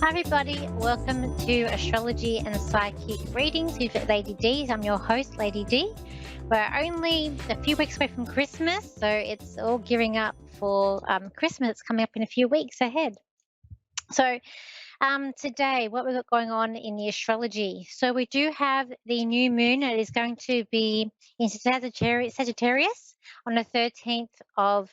Hi, everybody. Welcome to Astrology and Psychic Readings with Lady D. I'm your host, Lady D. We're only a few weeks away from Christmas, so it's all gearing up for Christmas. It's coming up in a few weeks ahead. So, today, what we've got going on in the astrology. So, we do have the new moon. It is going to be in Sagittarius on the 13th of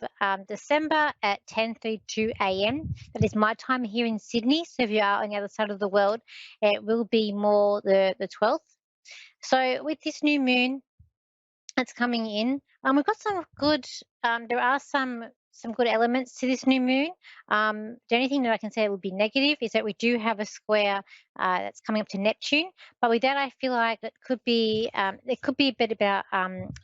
December at 10:32 a.m. That is my time here in Sydney. So, if you are on the other side of the world, it will be more the 12th. So, with this new moon, that's coming in. We've got some good. There are some good elements to this new moon. The only thing that I can say would be negative is that we do have a square that's coming up to Neptune. But with that, I feel like it could be a bit about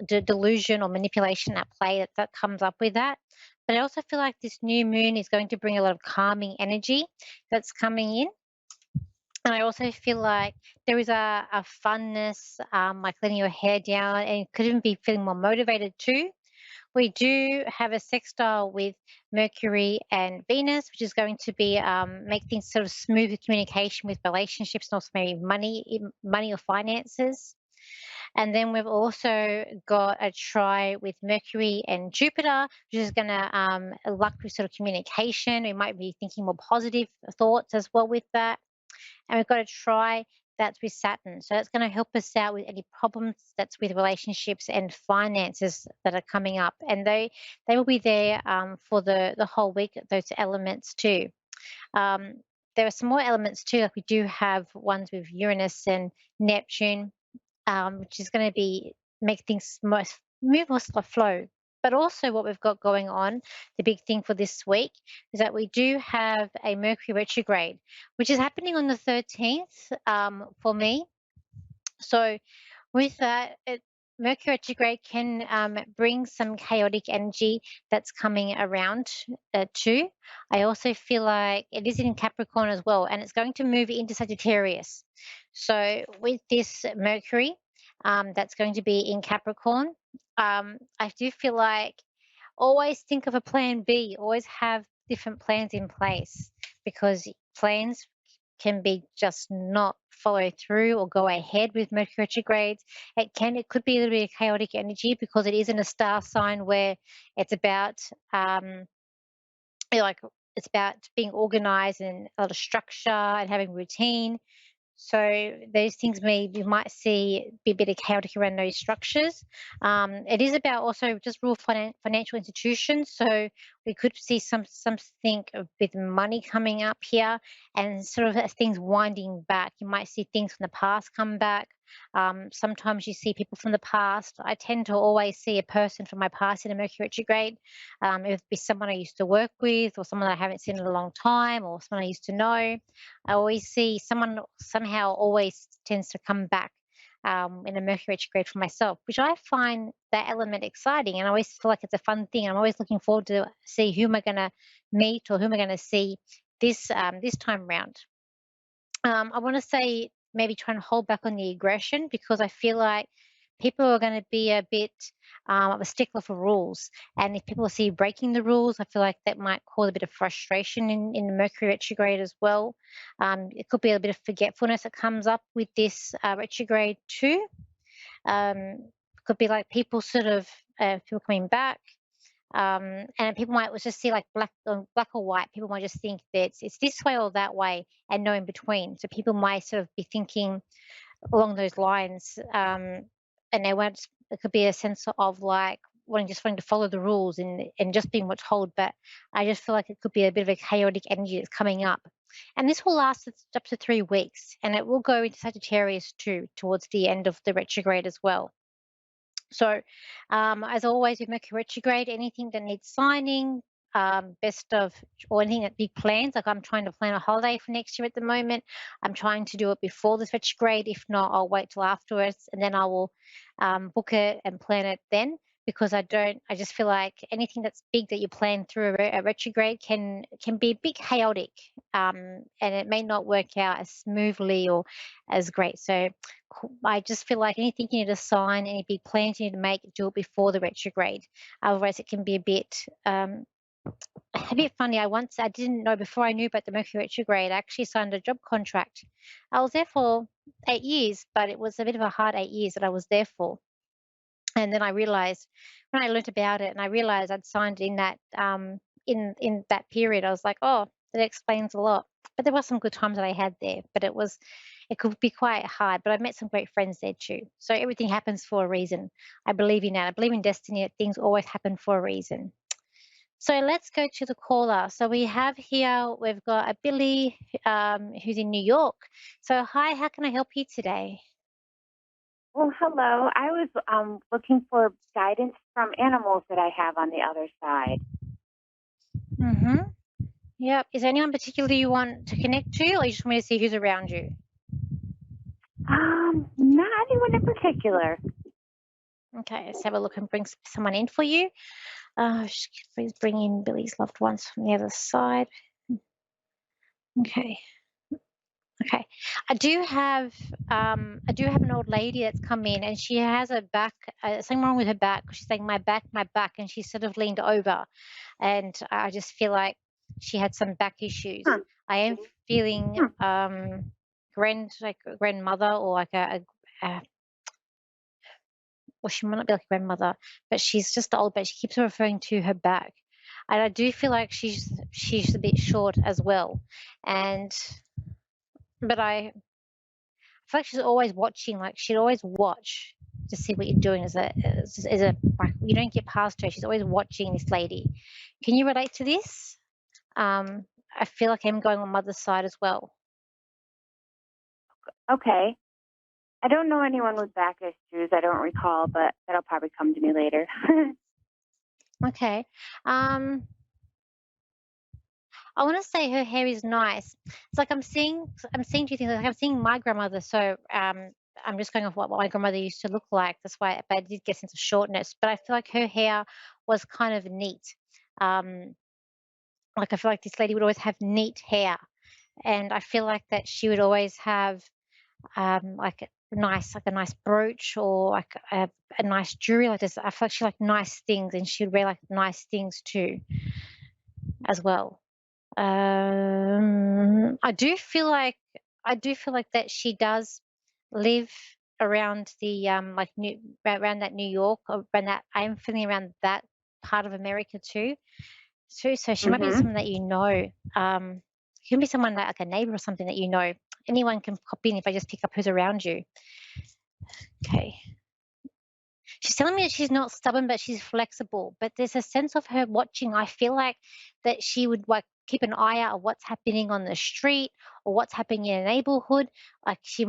delusion or manipulation at play that comes up with that. But I also feel like this new moon is going to bring a lot of calming energy that's coming in. And I also feel like there is a funness, like letting your hair down, and you could even be feeling more motivated too. We do have a sextile with Mercury and Venus, which is going to be make things sort of smooth with communication with relationships and also maybe money or finances. And then we've also got a try with Mercury and Jupiter, which is going to luck with sort of communication. We might be thinking more positive thoughts as well with that, and we've got to try that's with Saturn. So that's going to help us out with any problems that's with relationships and finances that are coming up. And they will be there for the whole week, those elements too. Um, there are some more elements too, like we do have ones with Uranus and Neptune, which is going to be make things move more flow. But also, what we've got going on, the big thing for this week is that we do have a Mercury retrograde, which is happening on the 13th for me. So, with that, Mercury retrograde can bring some chaotic energy that's coming around too. I also feel like it is in Capricorn as well, and it's going to move into Sagittarius. So, with this Mercury, that's going to be in Capricorn, I do feel like always think of a plan B, always have different plans in place because plans can be just not follow through or go ahead with Mercury retrogrades. It could be a little bit of chaotic energy because it is in a star sign where it's about like it's about being organized and a lot of structure and having routine. So those things you might see be a bit of chaotic around those structures. It is about also just real financial institutions. So we could see something with money coming up here, and sort of as things winding back. You might see things from the past come back. Sometimes you see people from the past. I tend to always see a person from my past in a Mercury retrograde. It would be someone I used to work with, or someone I haven't seen in a long time, or someone I used to know. I always see someone somehow always tends to come back in a Mercury retrograde for myself, which I find that element exciting, and I always feel like it's a fun thing. I'm always looking forward to see who am I going to meet or who am I going to see this time round. I want to say maybe try and hold back on the aggression because I feel like people are going to be a bit of a stickler for rules. And if people see you breaking the rules, I feel like that might cause a bit of frustration in the Mercury retrograde as well. It could be a bit of forgetfulness that comes up with this retrograde too. Could be like people sort of people coming back. And people might just see like black or white. People might just think that it's this way or that way, and no in between. So people might sort of be thinking along those lines, and they won't. It could be a sense of like wanting to follow the rules and just being what's told. But I just feel like it could be a bit of a chaotic energy that's coming up, and this will last up to 3 weeks, and it will go into Sagittarius too towards the end of the retrograde as well. So, as always with Mercury retrograde, anything that needs signing, best of, or anything that big plans, like I'm trying to plan a holiday for next year at the moment. I'm trying to do it before this retrograde. If not, I'll wait till afterwards, and then I will book it and plan it then. Because I just feel like anything that's big that you plan through a retrograde can be a bit chaotic, and it may not work out as smoothly or as great. So I just feel like anything you need to sign, any big plans you need to make, do it before the retrograde. Otherwise, it can be a bit a bit funny. I didn't know before I knew about the Mercury retrograde. I actually signed a job contract. I was there for 8 years, but it was a bit of a hard 8 years that I was there for. And then I realized when I learnt about it, and I realized I'd signed in that in that period, I was like, oh, that explains a lot. But there were some good times that I had there, but it could be quite hard. But I met some great friends there too. So everything happens for a reason. I believe in that. I believe in destiny. That things always happen for a reason. So let's go to the caller. So we have here, we've got a Billy who's in New York. So hi, how can I help you today? Well, hello. I was looking for guidance from animals that I have on the other side. Mm-hmm. Yep. Is there anyone particularly you want to connect to, or you just want me to see who's around you? Not anyone in particular. Okay, let's have a look and bring someone in for you. Please bring in Billy's loved ones from the other side. Okay. Okay. I do have an old lady that's come in, and she has a back something wrong with her back. She's saying my back, and she's sort of leaned over, and I just feel like she had some back issues. Huh. I am feeling Hmm. like a grandmother, or like a well, she might not be like a grandmother, but she's just old, but she keeps referring to her back. And I do feel like she's a bit short as well. And but I feel like she's always watching, like she'd always watch to see what you're doing as a like you don't get past her. She's always watching this lady. Can you relate to this? I feel like I'm going on mother's side as well. Okay. I don't know anyone with back issues. I don't recall, but that'll probably come to me later. Okay. Um, I want to say her hair is nice. It's like I'm seeing two things. Like I'm seeing my grandmother. So I'm just going off what my grandmother used to look like. That's why, but I did get into shortness. But I feel like her hair was kind of neat. Um, like I feel like this lady would always have neat hair, and I feel like that she would always have like a nice brooch, or like a nice jewelry like this. I feel like she liked nice things, and she would wear like nice things too as well. I do feel like that she does live around the like around that New York, or around that I am feeling around that part of America too. So she might be hmm someone that you know. It can be someone like a neighbor or something that you know. Anyone can pop in if I just pick up who's around you. Okay. She's telling me that she's not stubborn, but she's flexible. But there's a sense of her watching. I feel like that she would like keep an eye out of what's happening on the street, or what's happening in a neighborhood. Like she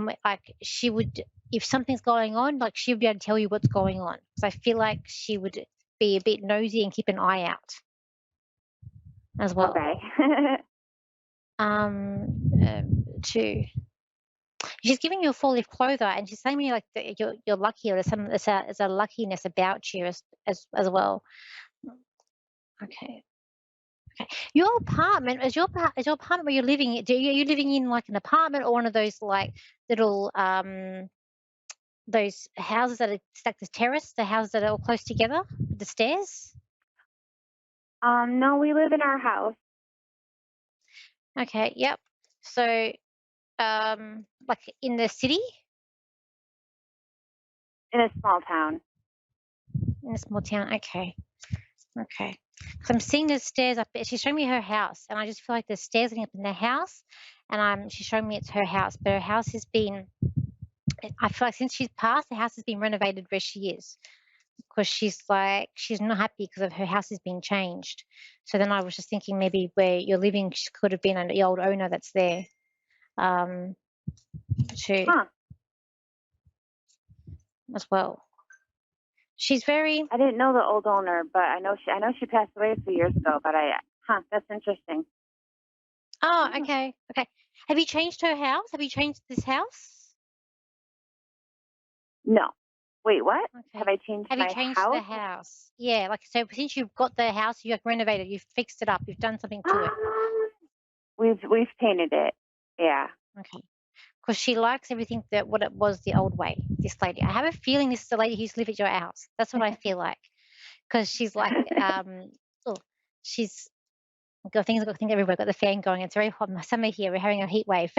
would, if something's going on, like she would be able to tell you what's going on. So I feel like she would be a bit nosy and keep an eye out as well. Okay. Too. She's giving you a four-leaf clover, and she's saying to me like that you're lucky, or there's a luckiness about you as well. Okay. Okay. Your apartment is your apartment where you're living. Are you living in like an apartment, or one of those like little those houses that are it's like the terrace, the houses that are all close together with the stairs? No, we live in our house Okay. Yep. So like in the city, in a small town. in a small town. Okay. Okay. 'Cause I'm seeing the stairs up there. She's showing me her house, and I just feel like there's stairs leading up in the house, and she's showing me it's her house, but her house has been. I feel like since she's passed, the house has been renovated where she is, because she's not happy because of her house is being changed. So then I was just thinking maybe where you're living could have been the old owner that's there, um, too Huh. as well. She's very. I didn't know the old owner, but I know she passed away a few years ago, but that's interesting. Oh, Oh, okay, okay. Have you changed her house? Have you changed this house? no. Wait, what? Have Okay. I changed Have you my changed the house? house? Yeah, like so since you've got the house, you've renovated, you've fixed it up, you've done something to it. We've painted it. Yeah. Okay. Because she likes everything that what it was the old way, this lady. I have a feeling this is the lady who's lived at your house. That's what I feel like. Because she's like, oh, she's got things everywhere. Got the fan going. It's very hot. Summer here. We're having a heat wave.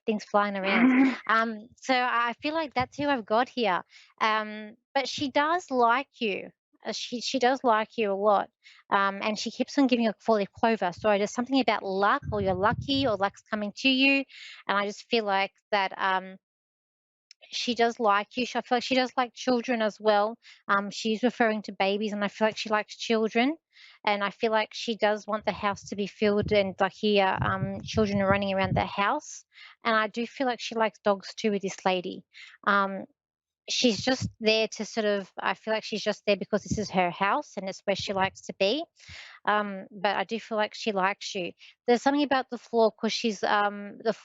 Things flying around. So I feel like that's who I've got here. But she does like you. She does like you a lot. And she keeps on giving you a four-leaf clover. So there's something about luck, or you're lucky, or luck's coming to you. And I just feel like that. She does like you. I feel like she does like children as well. She's referring to babies, and I feel like she likes children, and I feel like she does want the house to be filled and like hear children are running around the house. And I do feel like she likes dogs too with this lady. Um, she's just there to sort of. I feel like she's just there because this is her house and it's where she likes to be. But I do feel like she likes you. There's something about the floor because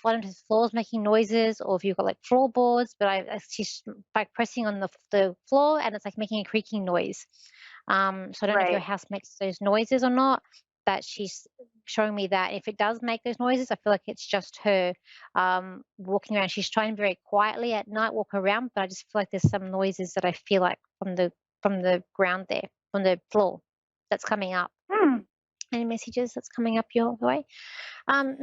one of his floors making noises, or if you've got like floorboards, but she's like pressing on the floor and it's like making a creaking noise. So I don't know if your Right. house makes those noises or not. But she's showing me that if it does make those noises, I feel like it's just her walking around. She's trying very quietly at night, walk around, but I just feel like there's some noises that I feel like from the ground there, from the floor, that's coming up. Hmm. Any messages that's coming up your way?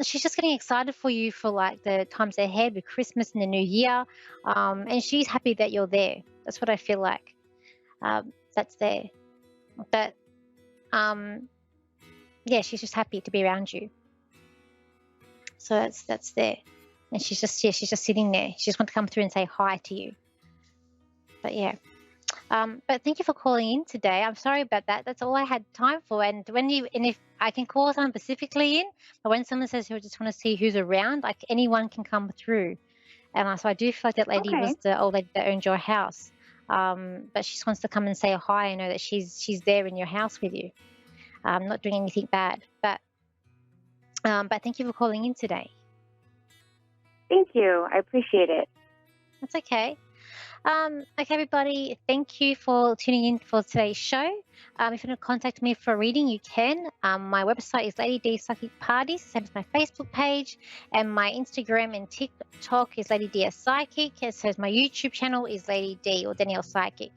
She's just getting excited for you for like the times ahead with Christmas and the New Year, and she's happy that you're there. That's what I feel like. That's there, but yeah, she's just happy to be around you. So that's there, and she's just sitting there. She just wants to come through and say hi to you. But yeah. But thank you for calling in today. I'm sorry about that. That's all I had time for. And if I can call someone specifically in, but when someone says who just want to see who's around, like anyone can come through. And so I do feel like that lady Okay. was the old lady that owned your house. But she just wants to come and say hi and know that she's there in your house with you. Not doing anything bad. But thank you for calling in today. Thank you. I appreciate it. That's okay. Okay, everybody, thank you for tuning in for today's show. If you want to contact me for a reading, you can. My website is Lady D Psychic Parties, same as my Facebook page, and my Instagram and TikTok is Lady D Psychic, as so my YouTube channel is Lady D or Danielle Psychic.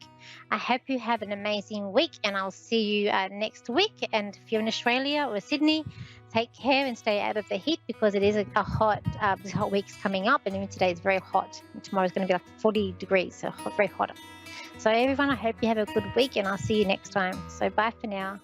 I hope you have an amazing week, and I'll see you next week. And if you're in Australia or Sydney, take care and stay out of the heat because it is a hot, this hot week's coming up, and even today is very hot. And tomorrow's going to be like 40 degrees, so hot, very hot. So everyone, I hope you have a good week, and I'll see you next time. So bye for now.